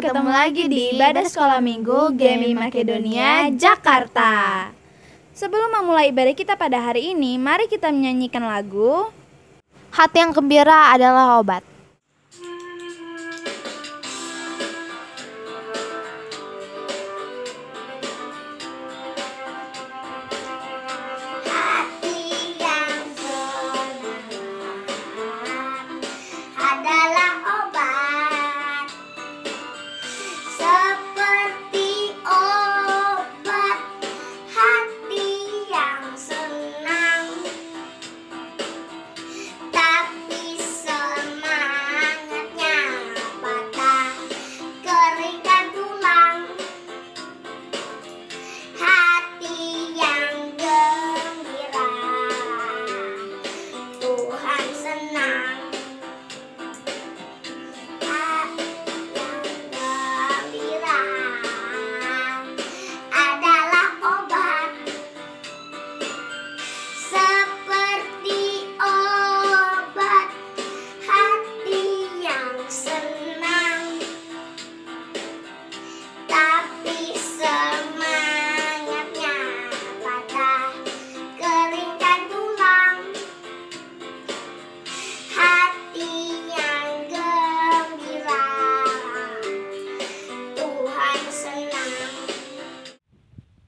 ketemu lagi di Ibadah Sekolah Minggu GMI Makedonia, Jakarta. Sebelum memulai ibadah kita pada hari ini, mari kita menyanyikan lagu Hati yang gembira adalah obat.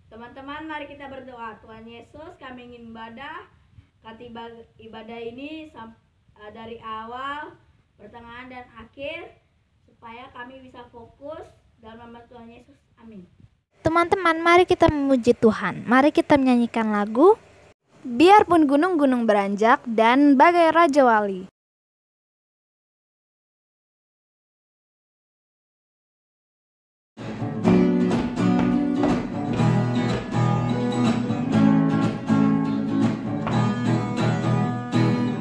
Teman-teman, mari kita berdoa. Tuhan Yesus, kami ingin ibadah ini dari awal, pertengahan, dan akhir, supaya kami bisa fokus dalam nama Tuhan Yesus. Amin. Teman-teman, mari kita memuji Tuhan. Mari kita menyanyikan lagu Biarpun gunung-gunung beranjak dan bagai Raja Wali.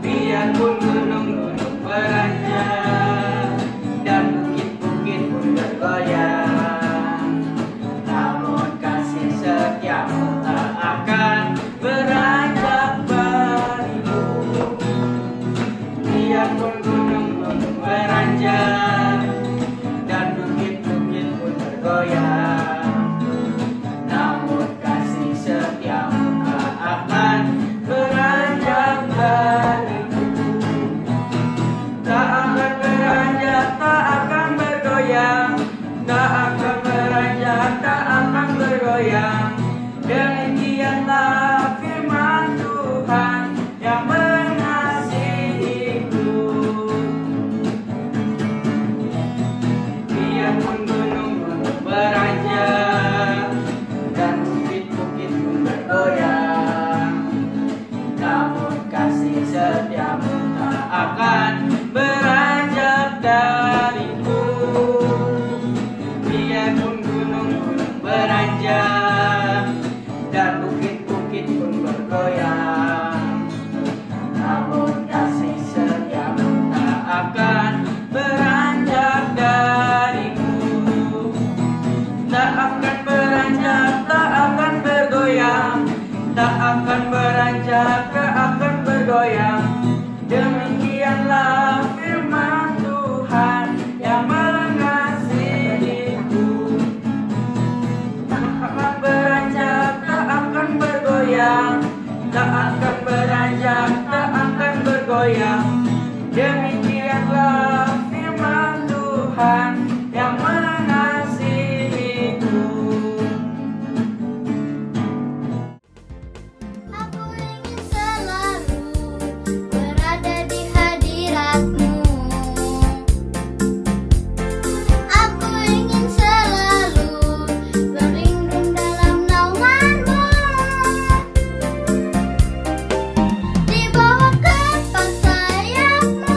Biarpun gunung-gunung beranjak dan bukit-bukit pun bergoyang, namun kasih setiamu tak akan beranjak barimu. Biarpun gunung-gunung beranjak dan bukit-bukit pun bergoyang, namun kasih setiamu tak akan beranjak barimu. Tak akan beranjak, tak akan bergoyang, tak akan beranjak, tak akan bergoyang. Demikianlah firman Tuhan yang mengasihiku. Biarpun gunung-gunung beranjak dan bukit-bukit pun bergoyang, namun kasih setiamu tak akan beranjak dariku. Biarpun gunung-gunung beranjak dan bukit-bukit pun bergoyang, namun kasih setiamu tak akan beranjak dariku. Tak akan beranjak, tak akan bergoyang, tak akan beranjak, tak akan bergoyang. Demikianlah firman Tuhan yang mengasihiku. Tak akan beranjak, tak akan bergoyang, tak akan beranjak, tak akan bergoyang. Demikianlah firman Tuhan yang mengasihiku. Aku ingin selalu berada di hadirat-Mu. Aku ingin selalu berlindung dalam naungan-Mu. Di bawah kepak sayap-Mu,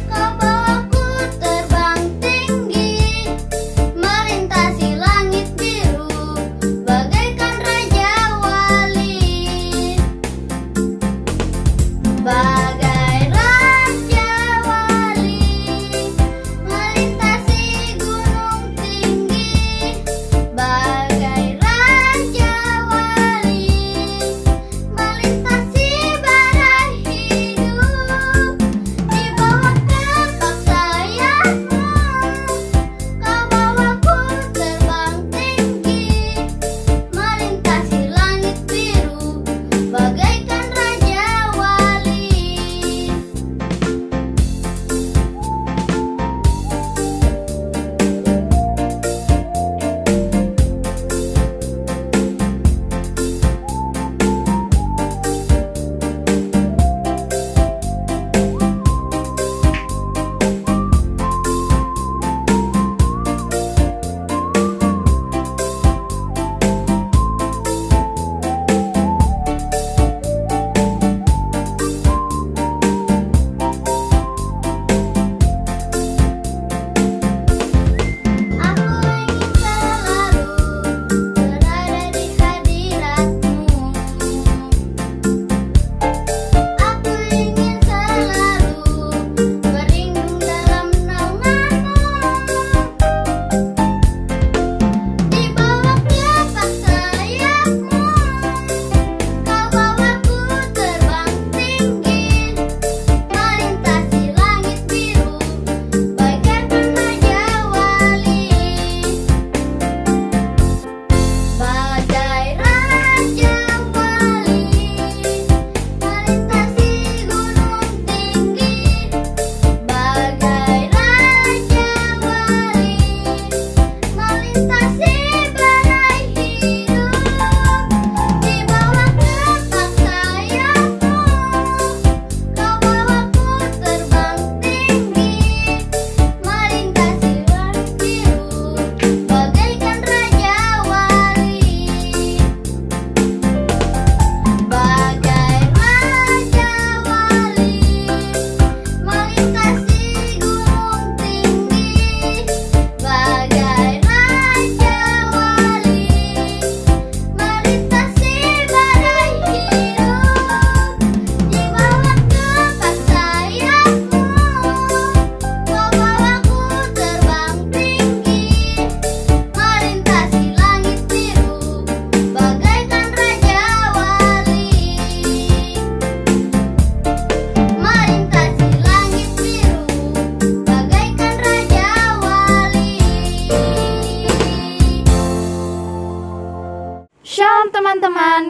Kau bawaku terbang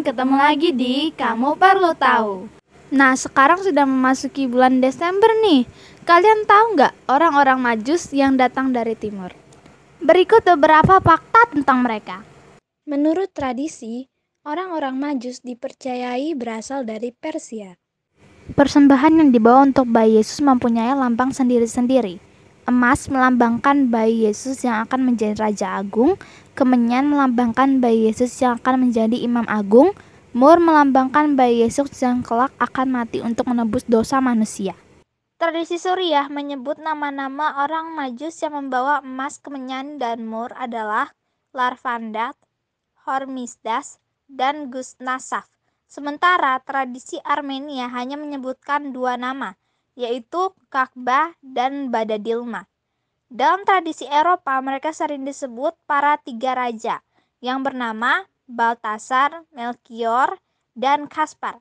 ketemu lagi di Kamu Perlu Tahu. Nah, sekarang sudah memasuki bulan Desember nih. Kalian tahu nggak orang-orang Majus yang datang dari timur? Berikut beberapa fakta tentang mereka. Menurut tradisi, orang-orang Majus dipercayai berasal dari Persia. Persembahan yang dibawa untuk bayi Yesus mempunyai lambang sendiri-sendiri. Emas melambangkan bayi Yesus yang akan menjadi Raja Agung, kemenyan melambangkan bayi Yesus yang akan menjadi Imam Agung, mur melambangkan bayi Yesus yang kelak akan mati untuk menebus dosa manusia. Tradisi Suriah menyebut nama-nama orang Majus yang membawa emas, kemenyan, dan mur adalah Larfandat, Hormisdas, dan Gusnasaf. Sementara tradisi Armenia hanya menyebutkan 2 nama, yaitu Kakba dan Badadilma. Dalam tradisi Eropa, mereka sering disebut para 3 raja, yang bernama Baltasar, Melchior, dan Kaspar.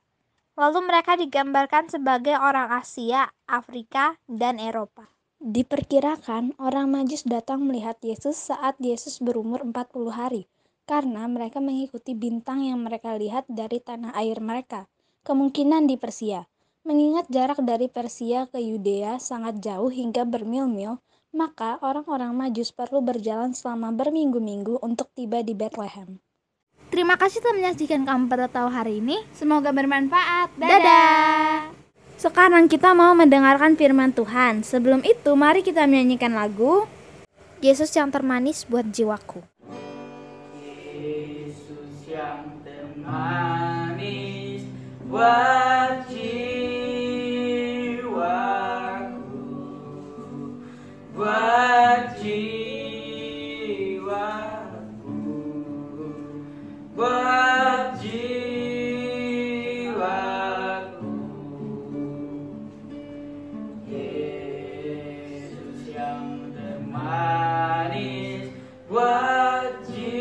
Lalu mereka digambarkan sebagai orang Asia, Afrika, dan Eropa. Diperkirakan orang Majus datang melihat Yesus saat Yesus berumur 40 hari, karena mereka mengikuti bintang yang mereka lihat dari tanah air mereka, kemungkinan di Persia. Mengingat jarak dari Persia ke Yudea sangat jauh hingga bermil-mil, maka orang-orang Majus perlu berjalan selama berminggu-minggu untuk tiba di Bethlehem. Terima kasih telah menyaksikan Kamu Perlu Tahu hari ini. Semoga bermanfaat. Dadah! Sekarang kita mau mendengarkan firman Tuhan. Sebelum itu, mari kita menyanyikan lagu Yesus yang termanis buat jiwaku. Yesus yang termanis buat jiwaku, buat jiwaku, buat jiwaku. Yesus yang termanis buat jiwaku,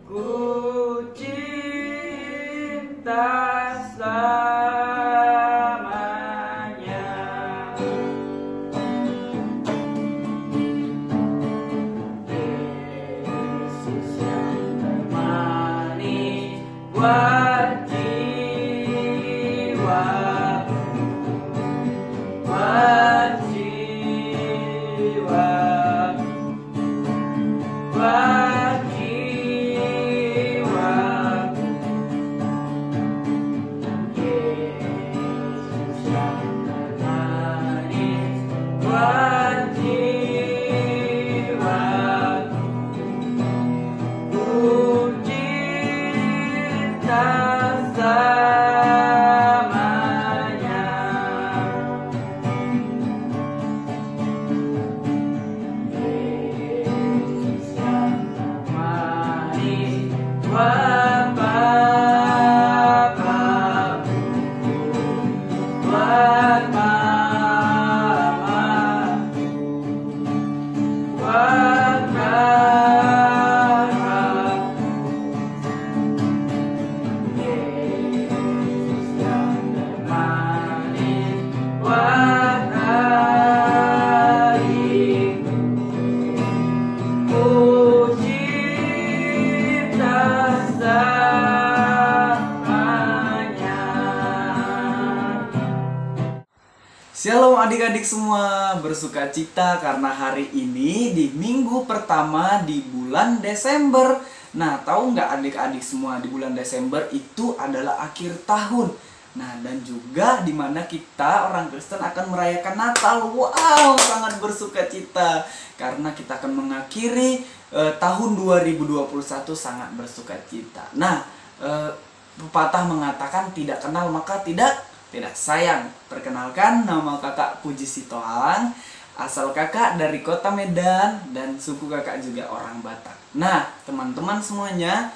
ku cinta selamanya. Yesus yang termanis buat jiwaku, buat jiwaku, buat jiwaku. Yesus yang termanis buat jiwaku, ku cinta selamanya. Yesus yang termanis buat Bapakku, buat Mamaku, buat Kakakku. Yesus yang termanis buat adikku, ku cinta selamanya. Shalom adik-adik semua, bersuka cita karena hari ini di minggu pertama di bulan Desember. Nah, tahu nggak adik-adik semua, di bulan Desember itu adalah akhir tahun. Nah, dan juga di mana kita orang Kristen akan merayakan Natal. Wow, sangat bersuka cita karena kita akan mengakhiri tahun 2021 sangat bersuka cita. Nah, pepatah mengatakan tidak kenal maka tidak sayang. Perkenalkan, nama kakak Puji Sitohang. Asal kakak dari kota Medan dan suku kakak juga orang Batak. Nah, teman-teman semuanya,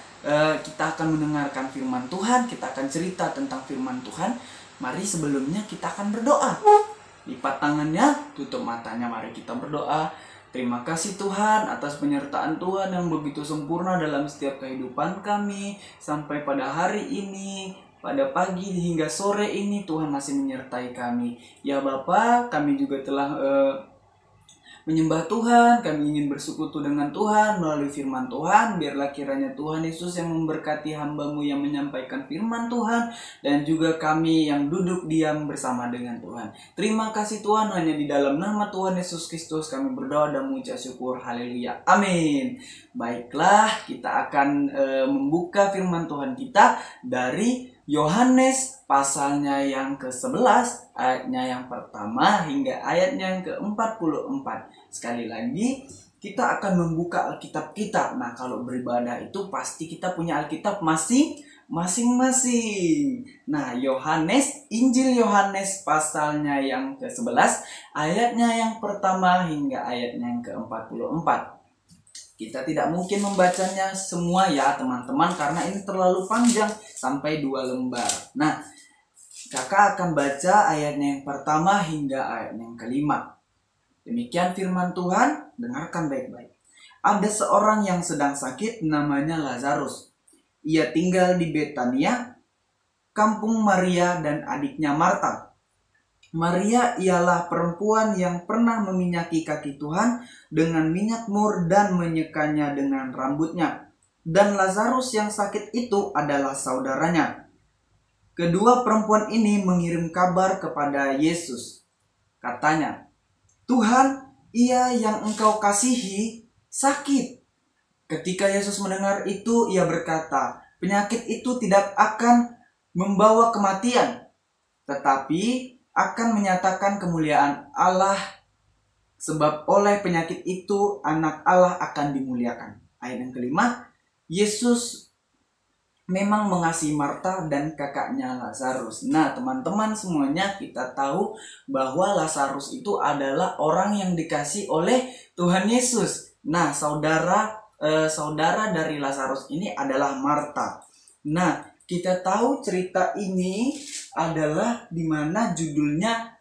kita akan mendengarkan firman Tuhan, kita akan cerita tentang firman Tuhan. Mari sebelumnya kita akan berdoa. Lipat tangannya, tutup matanya, mari kita berdoa. Terima kasih Tuhan atas penyertaan Tuhan yang begitu sempurna dalam setiap kehidupan kami. Sampai pada hari ini, pada pagi hingga sore ini Tuhan masih menyertai kami. Ya Bapa, kami juga telah menyembah Tuhan, kami ingin bersekutu dengan Tuhan melalui firman Tuhan. Biarlah kiranya Tuhan Yesus yang memberkati hamba-Mu yang menyampaikan firman Tuhan, dan juga kami yang duduk diam bersama dengan Tuhan. Terima kasih Tuhan, hanya di dalam nama Tuhan Yesus Kristus kami berdoa dan mengucap syukur. Haleluya, amin. Baiklah, kita akan membuka firman Tuhan kita dari Yohanes pasalnya yang ke-11, ayatnya yang pertama hingga ayatnya yang ke-44. Sekali lagi, kita akan membuka Alkitab kita. Nah, kalau beribadah itu pasti kita punya Alkitab masing-masing. Nah, Injil Yohanes pasalnya yang ke-11, ayatnya yang pertama hingga ayatnya yang ke-44. Kita tidak mungkin membacanya semua ya teman-teman, karena ini terlalu panjang sampai 2 lembar. Nah, kakak akan baca ayatnya yang pertama hingga ayatnya yang ke-5. Demikian firman Tuhan, dengarkan baik-baik. Ada seorang yang sedang sakit, namanya Lazarus. Ia tinggal di Betania, kampung Maria dan adiknya Marta. Maria ialah perempuan yang pernah meminyaki kaki Tuhan dengan minyak mur dan menyekanya dengan rambutnya. Dan Lazarus yang sakit itu adalah saudaranya. Kedua perempuan ini mengirim kabar kepada Yesus. Katanya, "Tuhan, ia yang engkau kasihi sakit." Ketika Yesus mendengar itu, ia berkata, "Penyakit itu tidak akan membawa kematian, tetapi akan menyatakan kemuliaan Allah, sebab oleh penyakit itu anak Allah akan dimuliakan." Ayat yang kelima, Yesus memang mengasihi Marta dan kakaknya Lazarus. Nah, teman-teman semuanya, kita tahu bahwa Lazarus itu adalah orang yang dikasihi oleh Tuhan Yesus. Nah, saudara dari Lazarus ini adalah Marta. Nah, kita tahu cerita ini adalah dimana judulnya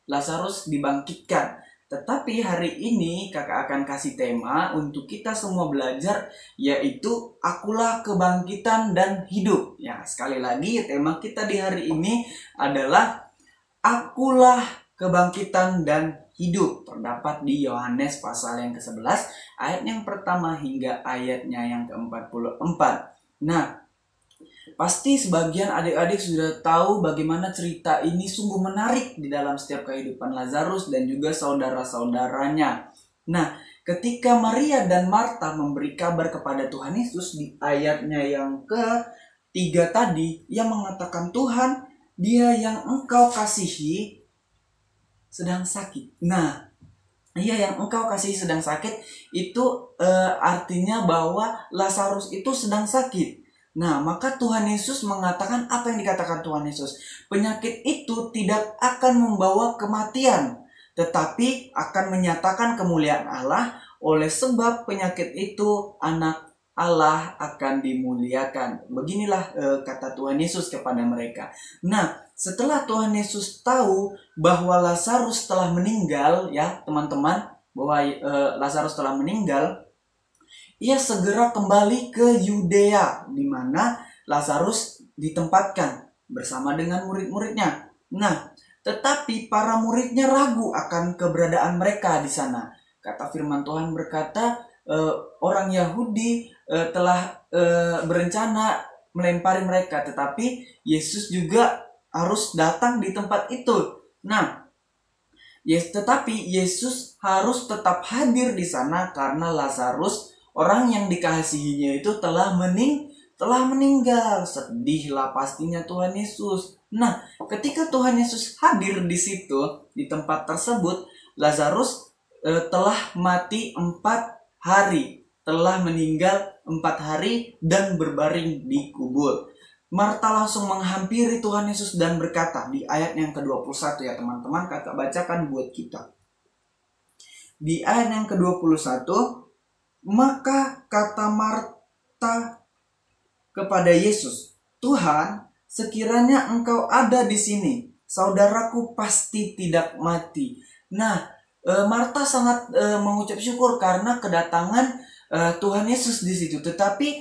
Lazarus dibangkitkan. Tetapi hari ini kakak akan kasih tema untuk kita semua belajar, yaitu akulah kebangkitan dan hidup. Ya, sekali lagi tema kita di hari ini adalah akulah kebangkitan dan hidup. Terdapat di Yohanes pasal yang ke-11, ayat yang pertama hingga ayatnya yang ke-44. Nah, pasti sebagian adik-adik sudah tahu bagaimana cerita ini sungguh menarik di dalam setiap kehidupan Lazarus dan juga saudara-saudaranya. Nah, ketika Maria dan Marta memberi kabar kepada Tuhan Yesus di ayatnya yang ke-3 tadi, ia mengatakan, "Tuhan, dia yang engkau kasihi sedang sakit." Nah, ia yang engkau kasihi sedang sakit itu artinya bahwa Lazarus itu sedang sakit. Nah, maka Tuhan Yesus mengatakan apa yang dikatakan Tuhan Yesus? Penyakit itu tidak akan membawa kematian, tetapi akan menyatakan kemuliaan Allah, oleh sebab penyakit itu anak Allah akan dimuliakan. Beginilah kata Tuhan Yesus kepada mereka. Nah, setelah Tuhan Yesus tahu bahwa Lazarus telah meninggal, ya teman-teman, bahwa Lazarus telah meninggal, ia segera kembali ke Yudea, di mana Lazarus ditempatkan bersama dengan murid-muridnya. Nah, tetapi para muridnya ragu akan keberadaan mereka di sana. Kata firman Tuhan berkata, orang Yahudi telah berencana melempari mereka, tetapi Yesus juga harus datang di tempat itu. Nah, tetapi Yesus harus tetap hadir di sana karena Lazarus, orang yang dikasihinya itu telah meninggal. Sedihlah pastinya Tuhan Yesus. Nah, ketika Tuhan Yesus hadir di situ, di tempat tersebut, Lazarus telah mati 4 hari. Telah meninggal 4 hari dan berbaring di kubur. Marta langsung menghampiri Tuhan Yesus dan berkata, di ayat yang ke-21 ya teman-teman, kakak bacakan buat kita. Di ayat yang ke-21, maka kata Marta kepada Yesus, "Tuhan, sekiranya engkau ada di sini, saudaraku pasti tidak mati." Nah, Marta sangat mengucap syukur karena kedatangan Tuhan Yesus di situ. Tetapi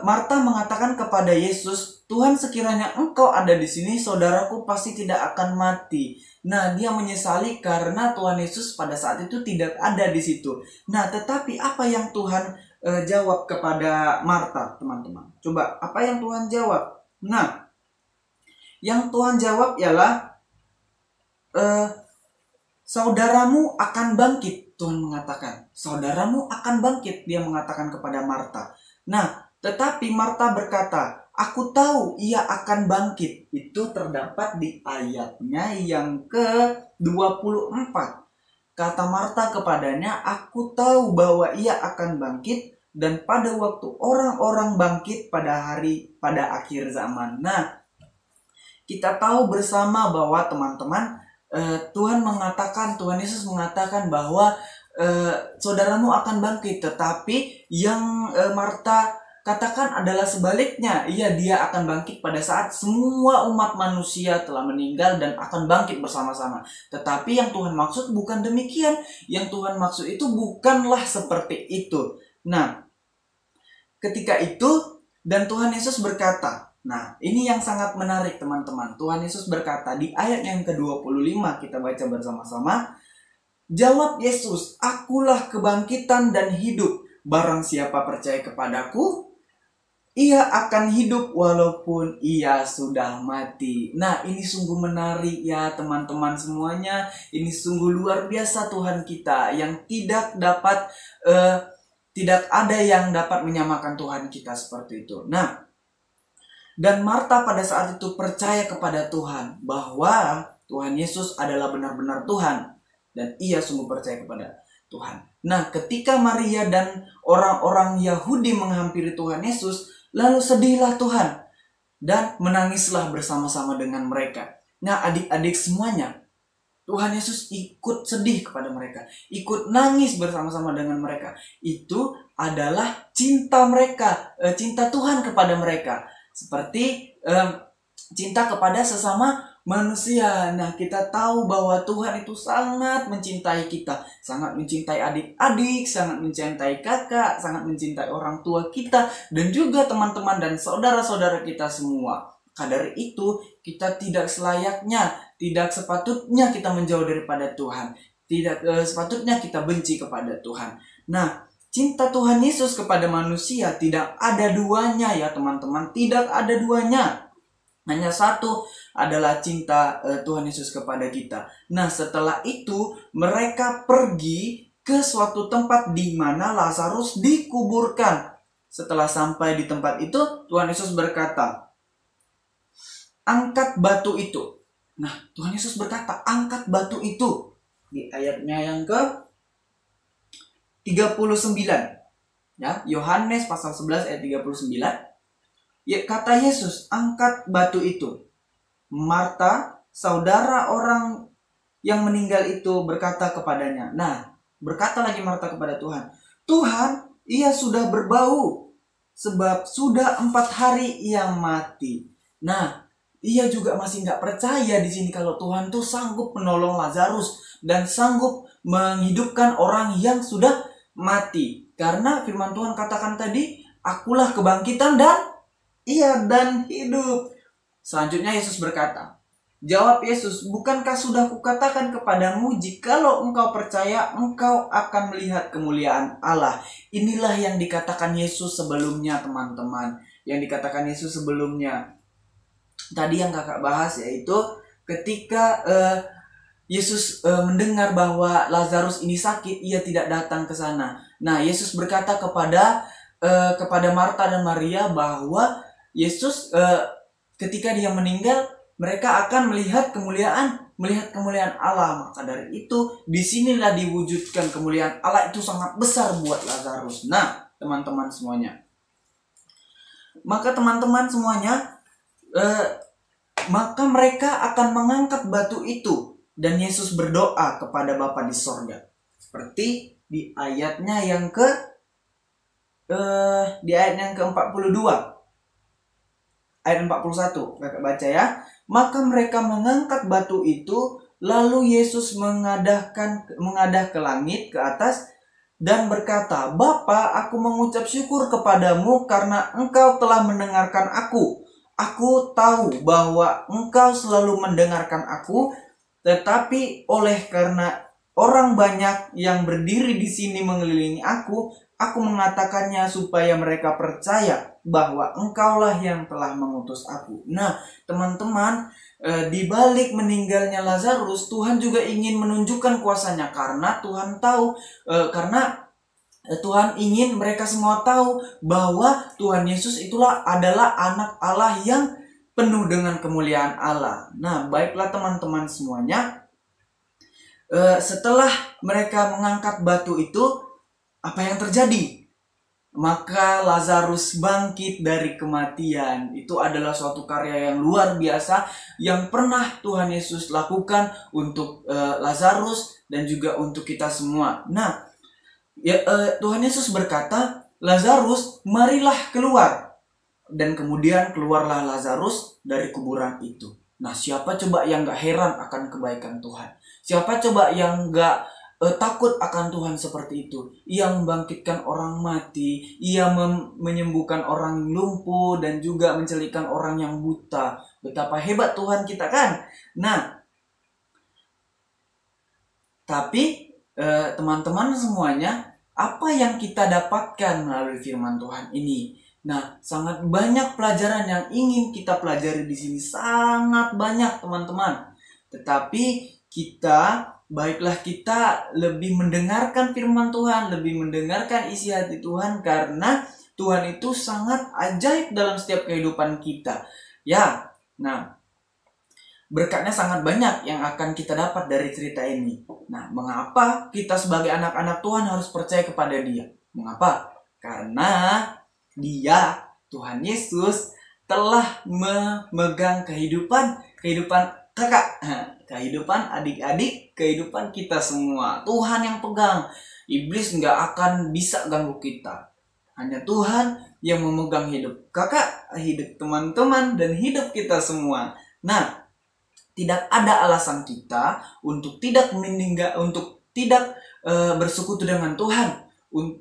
Marta mengatakan kepada Yesus, "Tuhan, sekiranya Engkau ada di sini, saudaraku pasti tidak akan mati." Nah, dia menyesali karena Tuhan Yesus pada saat itu tidak ada di situ. Nah, tetapi apa yang Tuhan jawab kepada Marta, teman-teman? Coba, apa yang Tuhan jawab? Nah, yang Tuhan jawab ialah, saudaramu akan bangkit. Tuhan mengatakan, saudaramu akan bangkit, dia mengatakan kepada Marta. Nah, tetapi Marta berkata, "Aku tahu ia akan bangkit." Itu terdapat di ayatnya yang ke-24. Kata Marta kepadanya, "Aku tahu bahwa ia akan bangkit dan pada waktu orang-orang bangkit pada akhir zaman." Nah, kita tahu bersama bahwa teman-teman, Tuhan Yesus mengatakan bahwa saudaramu akan bangkit, tetapi yang Marta katakan adalah sebaliknya. Dia akan bangkit pada saat semua umat manusia telah meninggal dan akan bangkit bersama-sama. Tetapi yang Tuhan maksud bukan demikian. Yang Tuhan maksud itu bukanlah seperti itu. Nah, ketika itu dan Tuhan Yesus berkata, nah ini yang sangat menarik teman-teman. Tuhan Yesus berkata di ayat yang ke-25, kita baca bersama-sama. Jawab Yesus, "Akulah kebangkitan dan hidup. Barang siapa percaya kepadaku, ia akan hidup walaupun ia sudah mati." Nah, ini sungguh menarik ya teman-teman semuanya. Ini sungguh luar biasa Tuhan kita yang tidak ada yang dapat menyamakan Tuhan kita seperti itu. Nah, dan Marta pada saat itu percaya kepada Tuhan bahwa Tuhan Yesus adalah benar-benar Tuhan. Dan ia sungguh percaya kepada Tuhan. Nah, ketika Maria dan orang-orang Yahudi menghampiri Tuhan Yesus, lalu sedihlah Tuhan dan menangislah bersama-sama dengan mereka. Nah, adik-adik semuanya, Tuhan Yesus ikut sedih kepada mereka, ikut nangis bersama-sama dengan mereka. Itu adalah cinta mereka, cinta Tuhan kepada mereka. Seperti cinta kepada sesama manusia. Nah, kita tahu bahwa Tuhan itu sangat mencintai kita, sangat mencintai adik-adik, sangat mencintai kakak, sangat mencintai orang tua kita, dan juga teman-teman dan saudara-saudara kita semua. Maka dari itu, kita tidak selayaknya, tidak sepatutnya kita menjauh daripada Tuhan. Tidak sepatutnya kita benci kepada Tuhan. Nah, cinta Tuhan Yesus kepada manusia tidak ada duanya ya teman-teman, tidak ada duanya. Hanya satu adalah cinta Tuhan Yesus kepada kita. Nah, setelah itu mereka pergi ke suatu tempat di mana Lazarus dikuburkan. Setelah sampai di tempat itu, Tuhan Yesus berkata, "Angkat batu itu." Nah, Tuhan Yesus berkata, "Angkat batu itu." Di ayatnya yang ke-39. Ya, Yohanes pasal 11 ayat 39. Ya, kata Yesus, "Angkat batu itu." Marta, saudara orang yang meninggal itu, berkata kepadanya. Nah, berkata lagi Marta kepada Tuhan, "Tuhan, ia sudah berbau, sebab sudah 4 hari ia mati." Nah, ia juga masih nggak percaya di sini kalau Tuhan tuh sanggup menolong Lazarus dan sanggup menghidupkan orang yang sudah mati. Karena firman Tuhan katakan tadi, "Akulah kebangkitan dan hidup." Selanjutnya Yesus berkata, jawab Yesus, "Bukankah sudah kukatakan kepadamu, jikalau engkau percaya, engkau akan melihat kemuliaan Allah." Inilah yang dikatakan Yesus sebelumnya teman-teman. Yang dikatakan Yesus sebelumnya. Tadi yang kakak bahas yaitu ketika Yesus mendengar bahwa Lazarus ini sakit, ia tidak datang ke sana. Nah, Yesus berkata kepada Marta dan Maria bahwa Yesus ketika dia meninggal, mereka akan melihat kemuliaan Allah. Maka dari itu, disinilah diwujudkan kemuliaan Allah itu sangat besar buat Lazarus. Nah, teman-teman semuanya. Maka teman-teman semuanya, maka mereka akan mengangkat batu itu. Dan Yesus berdoa kepada Bapa di sorga. Seperti di ayatnya yang ke-42. Ayat 41, kakak baca ya. Maka mereka mengangkat batu itu, lalu Yesus mengadah ke langit ke atas dan berkata, "Bapa, aku mengucap syukur kepadamu karena Engkau telah mendengarkan aku. Aku tahu bahwa Engkau selalu mendengarkan aku, tetapi oleh karena orang banyak yang berdiri di sini mengelilingi aku mengatakannya supaya mereka percaya bahwa Engkaulah yang telah mengutus aku." Nah, teman-teman, di balik meninggalnya Lazarus, Tuhan juga ingin menunjukkan kuasanya karena Tuhan tahu, Tuhan ingin mereka semua tahu bahwa Tuhan Yesus adalah anak Allah yang penuh dengan kemuliaan Allah. Nah, baiklah teman-teman semuanya, setelah mereka mengangkat batu itu, apa yang terjadi? Maka Lazarus bangkit dari kematian. Itu adalah suatu karya yang luar biasa yang pernah Tuhan Yesus lakukan untuk Lazarus dan juga untuk kita semua. Nah, Tuhan Yesus berkata, "Lazarus, marilah keluar." Dan kemudian keluarlah Lazarus dari kuburan itu. Nah, siapa coba yang gak heran akan kebaikan Tuhan? Siapa coba yang gak takut akan Tuhan seperti itu? Ia membangkitkan orang mati, ia menyembuhkan orang lumpuh, dan juga mencelikakan orang yang buta. Betapa hebat Tuhan kita kan? Nah, tapi teman-teman semuanya, apa yang kita dapatkan melalui firman Tuhan ini? Nah, sangat banyak pelajaran yang ingin kita pelajari di sini, sangat banyak teman-teman. Tetapi baiklah kita lebih mendengarkan firman Tuhan, lebih mendengarkan isi hati Tuhan, karena Tuhan itu sangat ajaib dalam setiap kehidupan kita. Ya, nah, berkatnya sangat banyak yang akan kita dapat dari cerita ini. Nah, mengapa kita sebagai anak-anak Tuhan harus percaya kepada Dia? Mengapa? Karena Dia, Tuhan Yesus, telah memegang kehidupan kakak, kehidupan adik-adik, kehidupan kita semua. Tuhan yang pegang. Iblis nggak akan bisa ganggu kita. Hanya Tuhan yang memegang hidup kakak, hidup teman-teman, dan hidup kita semua. Nah, tidak ada alasan kita untuk tidak bersekutu dengan Tuhan.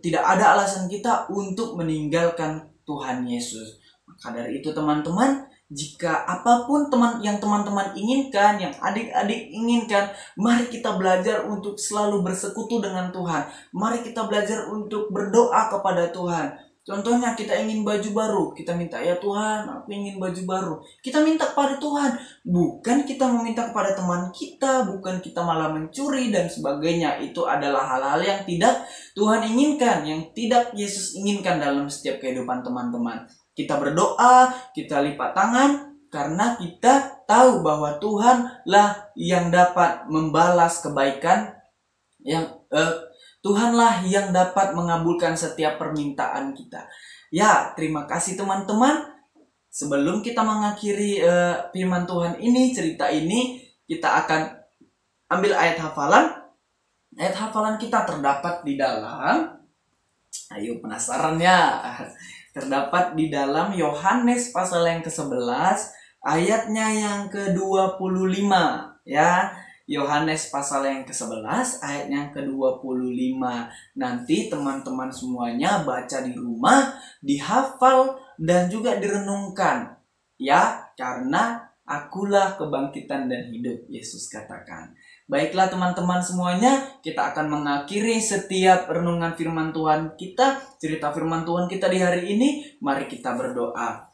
Tidak ada alasan kita untuk meninggalkan Tuhan Yesus. Maka dari itu teman-teman, jika apapun yang teman-teman inginkan, yang adik-adik inginkan, mari kita belajar untuk selalu bersekutu dengan Tuhan. Mari kita belajar untuk berdoa kepada Tuhan. Contohnya kita ingin baju baru, kita minta, "Ya Tuhan, aku ingin baju baru." Kita minta kepada Tuhan, bukan kita meminta kepada teman kita, bukan kita malah mencuri dan sebagainya. Itu adalah hal-hal yang tidak Tuhan inginkan, yang tidak Yesus inginkan dalam setiap kehidupan teman-teman. Kita berdoa, kita lipat tangan, karena kita tahu bahwa Tuhanlah yang dapat membalas kebaikan, Tuhanlah yang dapat mengabulkan setiap permintaan kita. Ya, terima kasih teman-teman. Sebelum kita mengakhiri firman Tuhan ini, cerita ini, kita akan ambil ayat hafalan. Ayat hafalan kita terdapat di dalam, ayo penasaran ya? Terdapat di dalam Yohanes pasal yang ke-11, ayatnya yang ke-25, ya. Yohanes pasal yang ke-11, ayat yang ke-25. Nanti teman-teman semuanya baca di rumah, dihafal, dan juga direnungkan. Ya, karena akulah kebangkitan dan hidup, Yesus katakan. Baiklah teman-teman semuanya, kita akan mengakhiri setiap renungan firman Tuhan kita, cerita firman Tuhan kita di hari ini. Mari kita berdoa.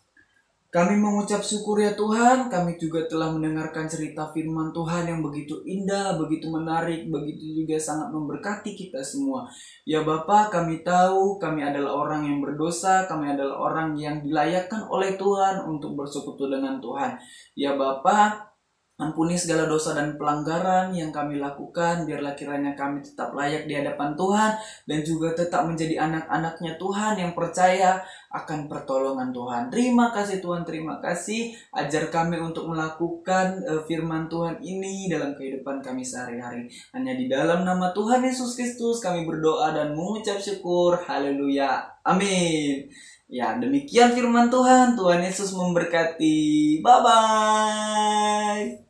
Kami mengucap syukur ya Tuhan, kami juga telah mendengarkan cerita firman Tuhan yang begitu indah, begitu menarik, begitu juga sangat memberkati kita semua. Ya Bapa, kami tahu kami adalah orang yang berdosa, kami adalah orang yang dilayakkan oleh Tuhan untuk bersekutu dengan Tuhan. Ya Bapa, ampuni segala dosa dan pelanggaran yang kami lakukan, biarlah kiranya kami tetap layak di hadapan Tuhan, dan juga tetap menjadi anak-anaknya Tuhan yang percaya akan pertolongan Tuhan. Terima kasih Tuhan, terima kasih. Ajar kami untuk melakukan firman Tuhan ini dalam kehidupan kami sehari-hari. Hanya di dalam nama Tuhan Yesus Kristus kami berdoa dan mengucap syukur. Haleluya. Amin. Ya, demikian firman Tuhan. Tuhan Yesus memberkati. Bye-bye.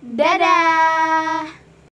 Dadah!